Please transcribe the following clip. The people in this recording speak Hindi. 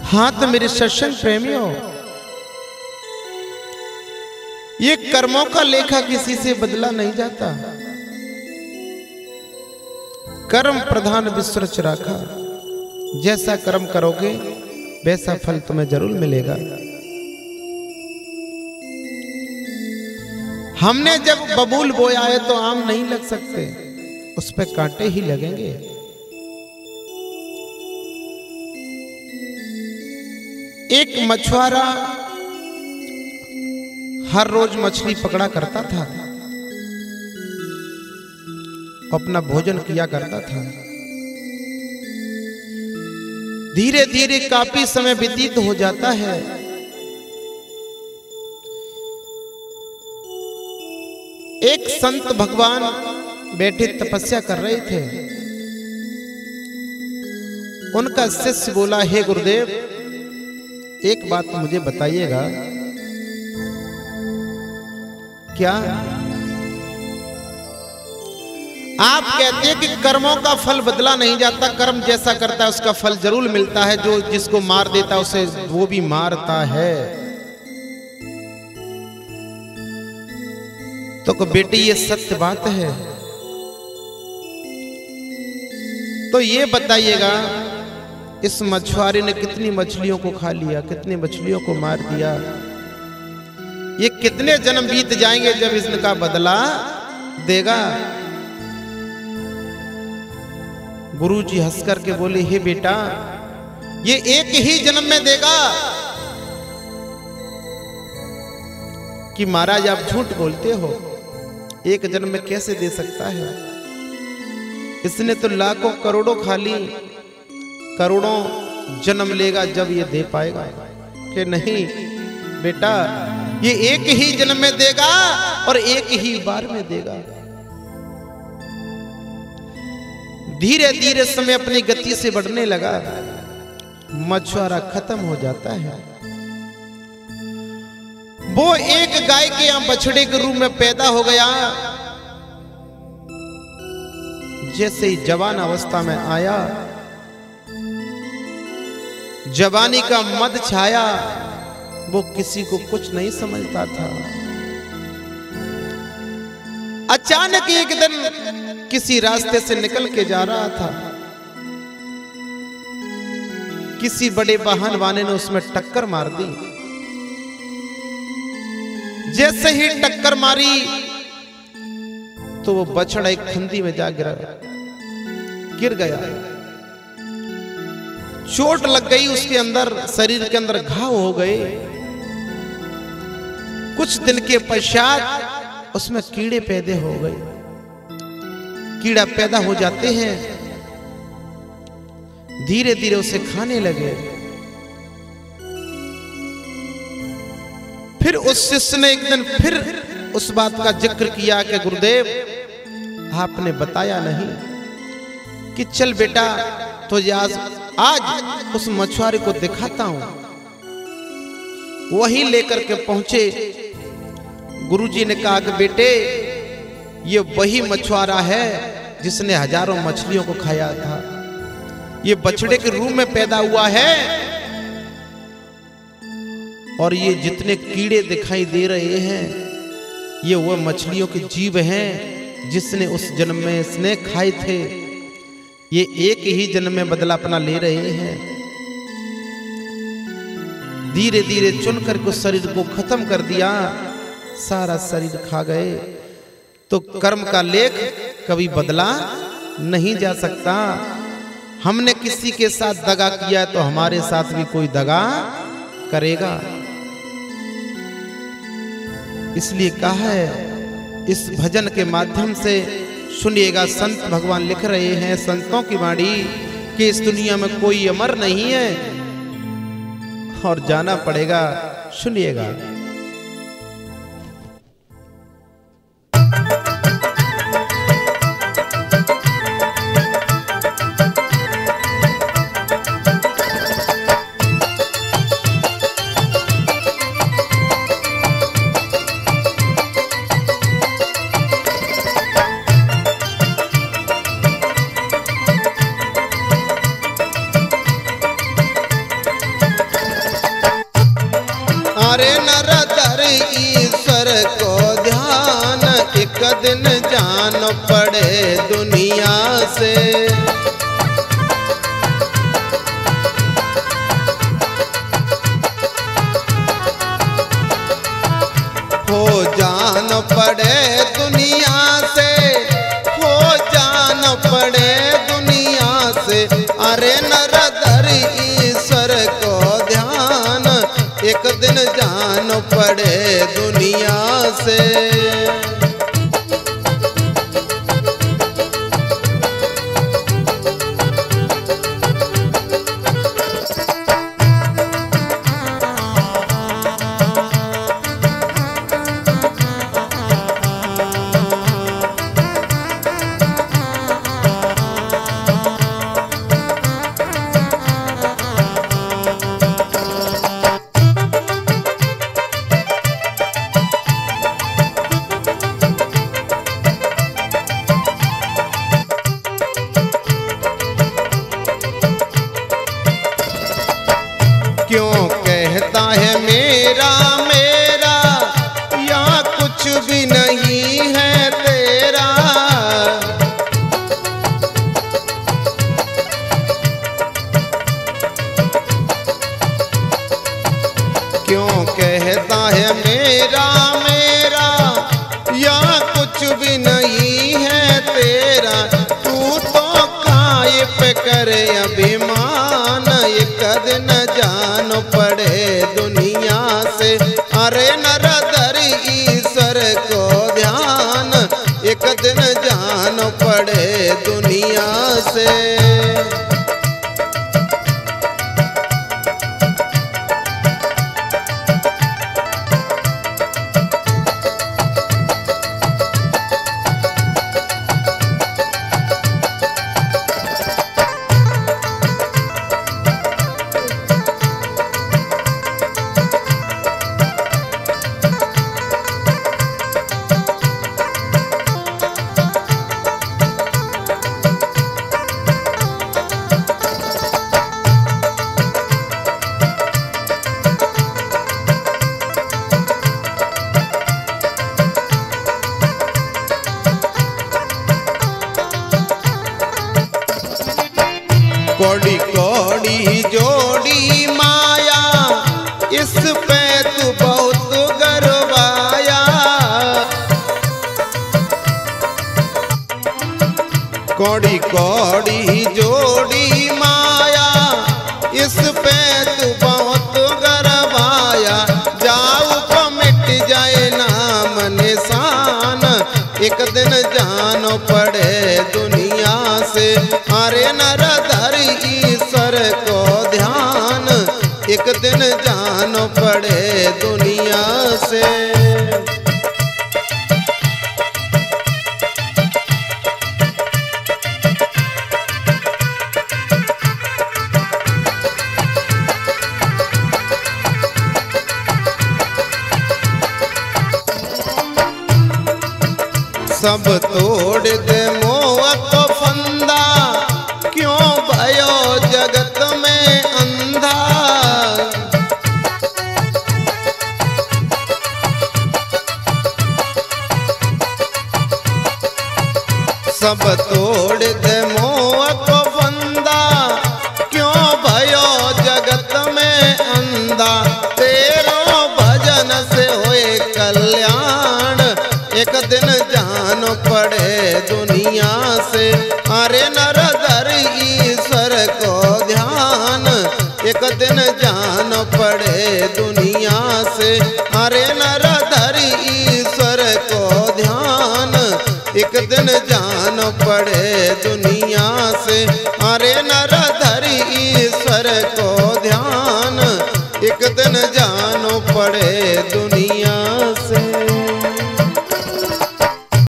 हाँ तो मेरे सत्संग प्रेमियों, ये कर्मों का लेखा किसी से बदला नहीं जाता। कर्म प्रधान विश्वरच राखा। जैसा कर्म करोगे वैसा फल तुम्हें जरूर मिलेगा। हमने जब बबूल बोया है तो आम नहीं लग सकते, उस पे कांटे ही लगेंगे। एक मछुआरा हर रोज मछली पकड़ा करता था, अपना भोजन किया करता था। धीरे धीरे काफी समय व्यतीत हो जाता है। एक संत भगवान बैठे तपस्या कर रहे थे। उनका शिष्य बोला, हे गुरुदेव, एक बात मुझे बताइएगा। क्या आप कहते हैं कि कर्मों का फल बदला नहीं जाता, कर्म जैसा करता है उसका फल जरूर मिलता है, जो जिसको मार देता है उसे वो भी मारता है। तो बेटी ये सत्य बात है। तो ये बताइएगा, इस मछुआरे ने कितनी मछलियों को खा लिया, कितनी मछलियों को मार दिया? ये कितने जन्म बीत जाएंगे जब इसका बदला देगा? गुरुजी हंस करके बोले, हे बेटा, ये एक ही जन्म में देगा। कि महाराज आप झूठ बोलते हो, एक जन्म में कैसे दे सकता है? इसने तो लाखों करोड़ों खा ली, करोड़ों जन्म लेगा जब ये दे पाएगा। कि नहीं बेटा, ये एक ही जन्म में देगा और एक ही बार में देगा। धीरे धीरे समय अपनी गति से बढ़ने लगा। मछुआरा खत्म हो जाता है। वो एक गाय के यहां बछड़े के रूप में पैदा हो गया। जैसे ही जवान अवस्था में आया, जवानी का मद छाया, वो किसी को कुछ नहीं समझता था। अचानक एक दिन किसी रास्ते से निकल के जा रहा था। किसी बड़े वाहन वाले ने उसमें टक्कर मार दी। जैसे ही टक्कर मारी तो वो बछड़ा एक खंदी में जा गिर गया। चोट लग गई उसके अंदर, शरीर के अंदर घाव हो गए। कुछ दिन के पश्चात उसमें कीड़े पैदा हो गए। कीड़ा पैदा हो जाते हैं, धीरे धीरे उसे खाने लगे। फिर उस शिष्य ने एक दिन फिर उस बात का जिक्र किया कि गुरुदेव, आपने बताया नहीं कि चल बेटा, तो आज उस मछुआरे को दिखाता हूं। वही लेकर के पहुंचे। गुरुजी ने कहा कि बेटे, ये वही मछुआरा है जिसने हजारों मछलियों को खाया था। ये बछड़े के रूप में पैदा हुआ है और ये जितने कीड़े दिखाई दे रहे हैं, ये वो मछलियों के जीव हैं जिसने उस जन्म में इसने खाए थे। ये एक ही जन्म में बदला अपना ले रहे हैं। धीरे धीरे चुन करके उस शरीर को खत्म कर दिया। सारा शरीर खा गए। तो कर्म का लेख कभी बदला नहीं जा सकता। हमने किसी के साथ दगा किया है तो हमारे साथ भी कोई दगा करेगा। इसलिए कहा है, इस भजन के माध्यम से सुनिएगा। संत भगवान लिख रहे हैं, संतों की वाणी, कि इस दुनिया में कोई अमर नहीं है और जाना पड़ेगा। सुनिएगा। पड़े दुनिया से। हो जान पड़े दुनिया से, हो जान पड़े दुनिया से। अरे नर धर ईश्वर को ध्यान, एक दिन जान पड़े दुनिया से। क्यों कहता है मेरा मेरा, या कुछ भी नहीं है तेरा। क्यों कहता है मेरा मेरा, या कुछ भी नहीं है तेरा। तू तो काय पे करे अभिमान, एक दिन जान पड़े दुनिया से। अरे नर धर ईश्वर को ध्यान, एक दिन जान पड़े दुनिया से। कौड़ी कौड़ी जोड़ी माया, इस पे तू बहुत गर्वाया। कौड़ी कौड़ी जोड़ी माया, इस पे तू बहुत गर्वाया। जाऊ को मिट जाए नाम निशान, एक दिन जान पड़े दुनिया से। अरे नर धर ईश्वर को ध्यान, एक दिन जान पड़े दुनिया से। सब तोड़ दे मोह को फंदा, क्यों भयो जगत में अंधा। सब तोड़ दे मोह को फंदा, क्यों भयो जगत में अंधा। तेरो भजन से होए कल्याण, एक दिन जान पड़े दुनिया से। अरे नर धर ईश्वर को ध्यान, एक दिन जान पड़े दुनिया से। अरे नर धर ईश्वर को ध्यान, एक दिन जान पड़े दुनिया से। अरे नर धर ईश्वर को ध्यान, एक दिन जान पड़े दुनिया।